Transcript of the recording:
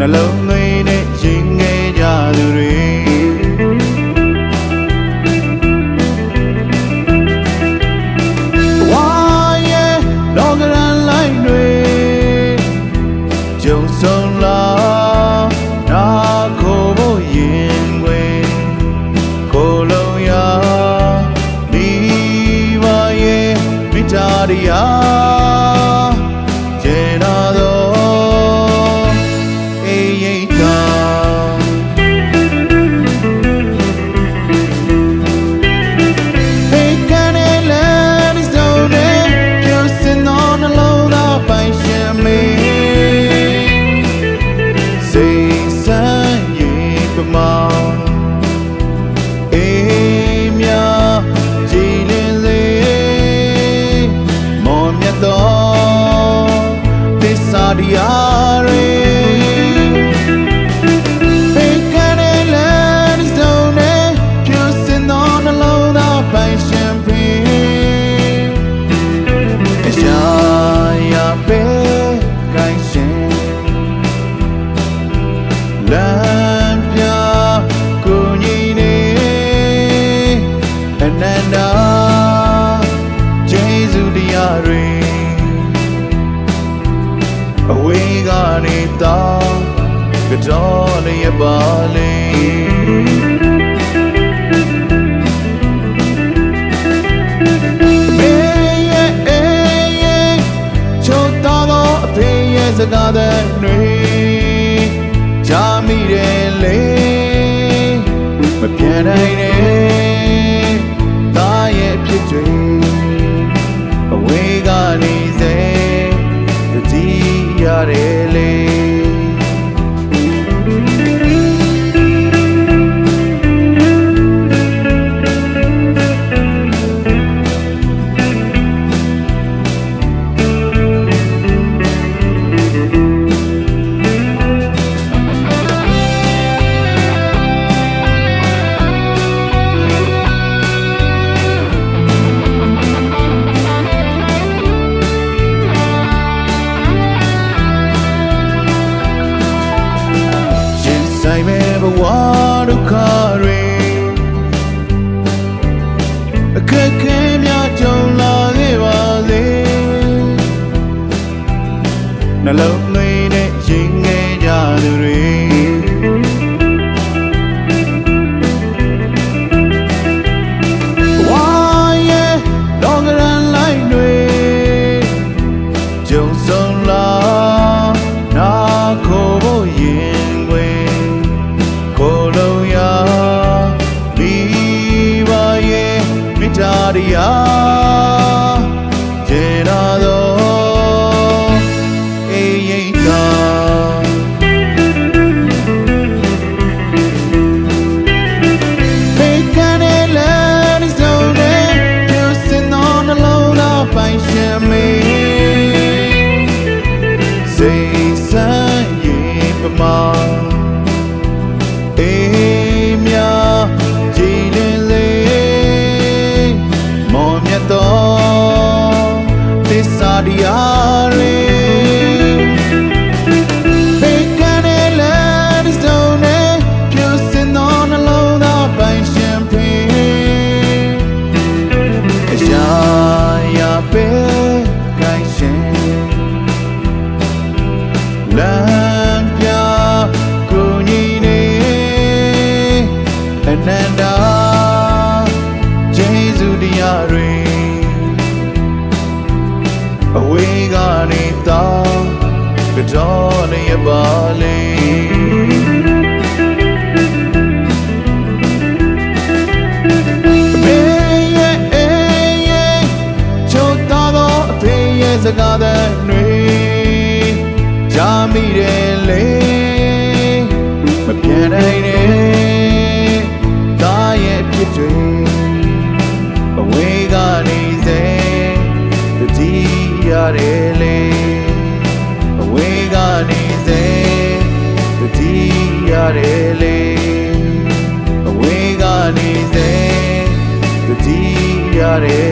နှလုံးသွင်းနဲ့ရင်ငယ်ကြသူတွေဝါရဲ့လောကရန်လိုက်တွေကြုံဆုံးလာနာကိုဖို့ရင်ွယ်ကိုလုံးရာမိဘရဲ့မိသားတရားကျေနာတော်တရားတွေပေကနေလမ်းစုံနဲ့ဖြူစင်သောနှလုံးသားပိုင်ရှင်ပင်အရှာရပေကိုင်းရှင်လမ်းပြကိုညီနေအနန္တကျေးဇူးတရားတွေအဝေးကနေတော့ကြောလေးရပါလေမေရဲ့ချိုးတော်အဖေရဲ့စကားတွေကြားမိတယ်လေမပြန်နိုင်နဲ့သားရဲ့ဖြစ်တွေအဝေးကနေစေရတယ်လေဆိုင်မဲ့ဘဝဒုက္ခတွေအခက်ခဲများကြုံလာခဲ့ပါစေနှလုံးသွင်းနဲ့ရင်ငယ်ကြသူတွေဝါရဲ့လောကရန်လိုက်တွေကြုံဆုံးလာနာကိုဖို့ရင်ွယ်တရားကျေနာတော်အေးရိတ်တာပေကနေလမ်းစုံနဲ့ပြူစင်သောနှလုံးသားပိုင်ရှင်မေစိတ်ဆန်းရင်ပမာအေးမြကြည်လင်းလေတော်သစ္စာတရားတွေပေကနေလမ်းစုံနဲ့ဖြူစင်သောနှလုံးသားပိုင်ရှင်ပင်အရှာရပေကိုင်းရှင်လမ်းပြကိုညီနေအနန္တကျေးဇူးတရားတွေအဝေးကနေတော့ကြောလေးရပါလေမေရဲ့ချိုး စကားတဲ့တွေကြားမိတယ်လေမပြန်နိုင်နဲ့ဒါရဲ့အဖြစ်တွေအဝေးကနေစေတတိရတယ်လေအဝေးကနေစေတတိရတယ်လေအဝေးကနေစေတတိရတယ်